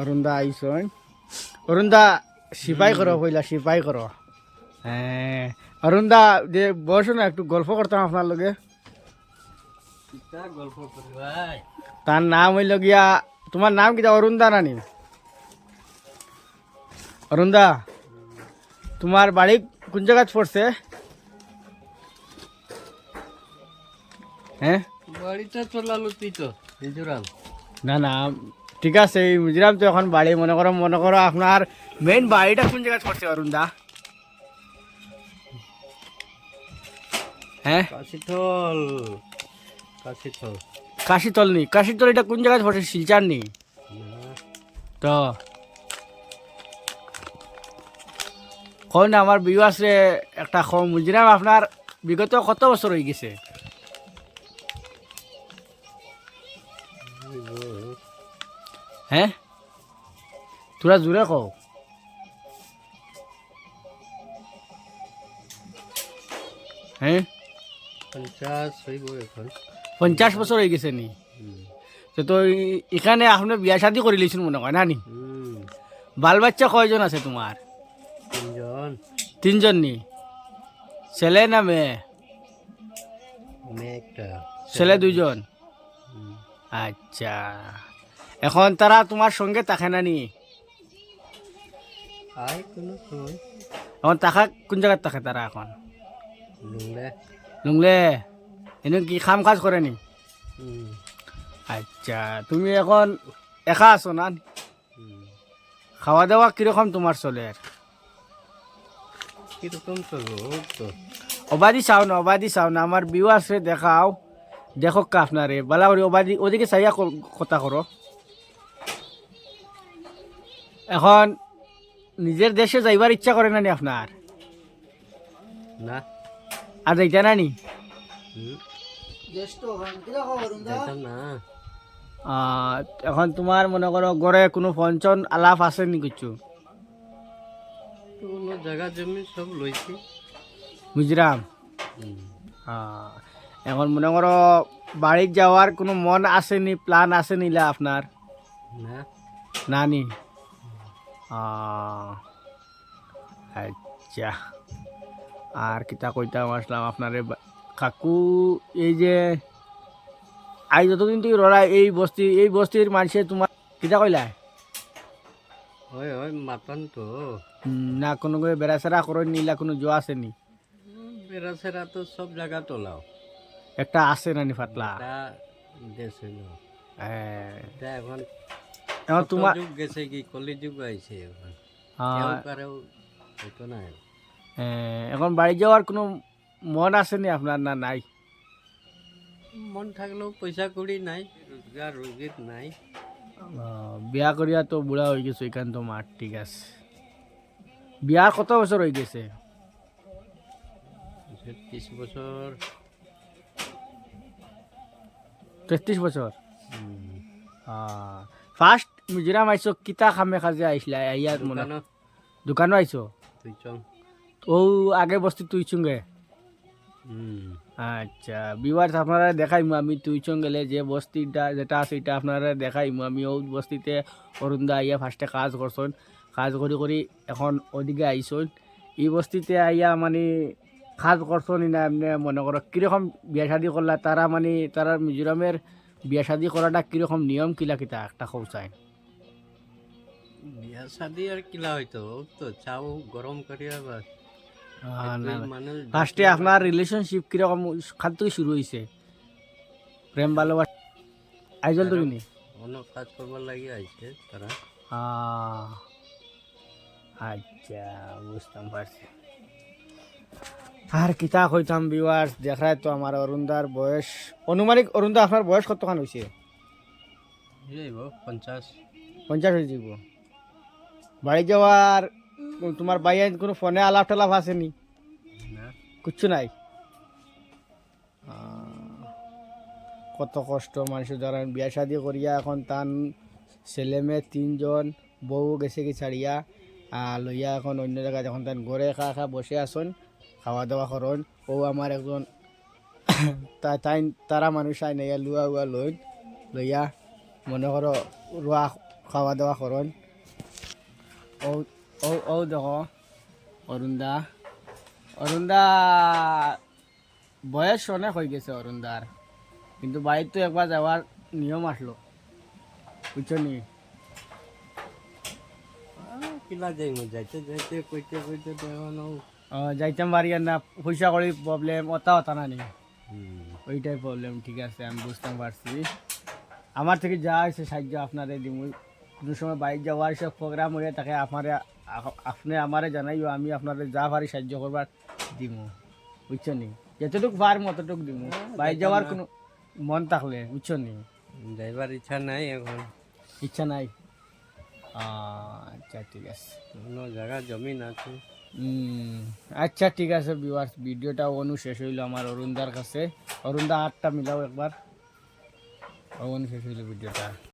অরুণদা আইসন অরুণদা সিপাই করো পয়লা সিপাই করো অরুণদা যে বসো না একটু গল্প করতাম আপনার লগে গল্প করি ভাই। তার নাম হইল গিয়া তোমার নাম কিটা অরুণদা নানি অরুণদা তোমার বাড়ি কোন জায়গায় পড়ছে হ্যাঁ বাড়িটা চলালো তুই তো মিজোরাম। না না ঠিক আছে এই মিজোরাম তো এখন বাড়ি মনে করো আপনার মেইন বাড়িটা কোন জায়গায় পড়ছে অরুণদা হ্যাঁ কাশিথল কাশিথল কাশিতল নি কাশিতল এটা কোন জায়গায় পড়ছে শিলচার নি তো কোন আমার বিয়ে আছে একটা মিজোরাম আপনার বিগত কত বছর হয়ে গেছে হ্যাঁ তোরা জোরে কও হ্যাঁ 50 হইব এখন। 50 বছর হয়ে গেছে নি তো এখানে আপনি বিয়া শাদি করে লিছেন মনে হয় না নি বাল বাচ্চা কয়জন আছে তোমার 3 জন। 3 জন নি ছেলে না মেয়ে মেয়ে একটা ছেলে 2 জন আচ্ছা এখন তারা তোমার সঙ্গে থাকে না নি আয় কোনো সময় এখন থাকা কোন জায়গায় থাকে তারা এখন লুংলে। লুংলে এনে কি কাম কাজ করে নি আচ্ছা তুমি এখন একা আছো না খাওয়া দাওয়া কিরকম তোমার চলে কিরকম চলবো তো অবাদি চাও না আমার বিউ আছে দেখাও দেখো কা আপনারে বালা করে অবাদি ওদিকে চাইয়া কথা করো এখন নিজের দেশে যাইবার ইচ্ছা করে না নি আপনার না আর যাইতা না নি যাইতাম না। এখন তোমার মনে করো ঘরে কোনো ফঞ্চন আলাপ আছে নি কিছু কোনো জায়গা জমি সব লইছি। মিজোরাম এখন মনে করো বাড়ির যাওয়ার কোনো মন আসেনি প্ল্যান আছে নিলা আপনার না নানি আচ্ছা আর কিতা কইতাম আসলাম আপনার কাকু এই যে আই যতদিন তুই রড়া এই বস্তির মানুষে তোমার কিতা কইলা হয় হয় মাতান তো না কোনো বেড়া সেরা করে নিলা কোনো জোয়া আছে নি বেড়া সেরা তো সব জায়গা তোলাও একটা আছে নানি ফাতলা এটা দেশ হইল এটা এখন এখন তোমার যুগ গেছে কি কলি যুগ আইছে এখন কেউ কারেও হইতো না। এখন বাড়ি যাওয়ার কোনো মন আছে নি আপনার না নাই মন থাকলেও পয়সা কড়ি নাই রোজগার রোগীর নাই। বিয়া করিয়া তো বুড়া হয়ে গেছে এখান তো মাঠ ঠিক আছে বিয়ার কত বছর হয়ে গেছে 30 বছর 33 বছর ফার্স্ট মিজোরাম আইসো কিতা খামে খাজে আইসলা আইয়া মনে দোকানও আইসো তুই চং ও আগে বস্তি তুই চুঙ্গে আচ্ছা বিবার আপনারা দেখাইমু আমি তুই গেলে যে বস্তিটা যেটা আছে এটা আপনারা দেখাইমু আমি ও বস্তিতে অরুণদা আইয়া ফার্স্টে কাজ করছেন কাজ করি এখন ওদিকে আইসন এই বস্তিতে আইয়া মানে কাজ করছেন না এমনি মনে করো কীরকম বিয়া শাদি করলা তারা মানে তারা মিজোরামের বিয়া শাদি করাটা কীরকম নিয়ম কিলা কিতা একটা খৌচায় বিয়া শাদি আর কিলা হইতো তো চাও গরম করিয়া বাস মানে ফার্স্টে আপনার রিলেশনশিপ কিরকম খান থেকে শুরু হয়েছে প্রেম ভালোবাসা আইজল তো কিনি অন্য কাজ করবার লাগি আইছে তারা। আচ্ছা বুঝতাম পারছি আর কিতা কইতাম ভিউয়ার্স দেখায় তো আমার অরুণদার বয়স অনুমানিক অরুণদা আপনার বয়স কতখান হয়েছে 50 হয়ে যাব বাড়ি যাওয়ার তোমার বাইরে কোনো ফোনে আলাপ টালাপ আসেনি না কিচ্ছু নাই কত কষ্ট মানুষ যারা বিয়া শাদি করিয়া এখন তান ছেলে মেয়ে 3 জন বউ গেছে কি ছাড়িয়া লইয়া এখন অন্য জায়গায় যখন তান ঘরে খা বসে আসন খাওয়া দাওয়া করন ও আমার একজন তারা মানুষ আই নাইয়া লুয়া লইয়া মনে করো রোয়া খাওয়া দাওয়া করুন। ও ও ও দেখো অরুণদা, অরুণদা বয়স অনেক হয়ে গেছে অরুণদার, কিন্তু বাইরে তো একবার যাওয়ার নিয়ম আসলো, বুঝছো নি? কিলা যাই যাইতে যাইতে কইতে কইতে তো এখনো যাইতাম পারি আর না, পয়সা করি প্রবলেম, ওটা ওটা না নেই, হুম। ওইটাই প্রবলেম। ঠিক আছে, আমি বুঝতে পারছি। আমার থেকে যা হয়েছে সাহায্য আপনারে দিব। কোনো সময় বাইরে যাওয়ার সব প্রোগ্রাম হয়ে থাকে আপনারে, আপনি আমারে জানাইও, আমি আপনারে যা পারি সাহায্য করবার দিব, বুঝছো নি? যতটুকু পারম অতটুকু দিব, বাইরে যাওয়ার কোনো মন থাকলে, বুঝছো নি? যাইবার ইচ্ছা নাই এখন, ইচ্ছা নাই? আচ্ছা ঠিক আছে। অন্য জায়গা জমিন আছে। আচ্ছা ঠিক আছে ভিউয়ার্স, ভিডিওটা অনু শেষ হইলো আমার অরুণদার কাছে। অরুণদা 8টা মিলাও একবার, অনু শেষ হইলো ভিডিওটা।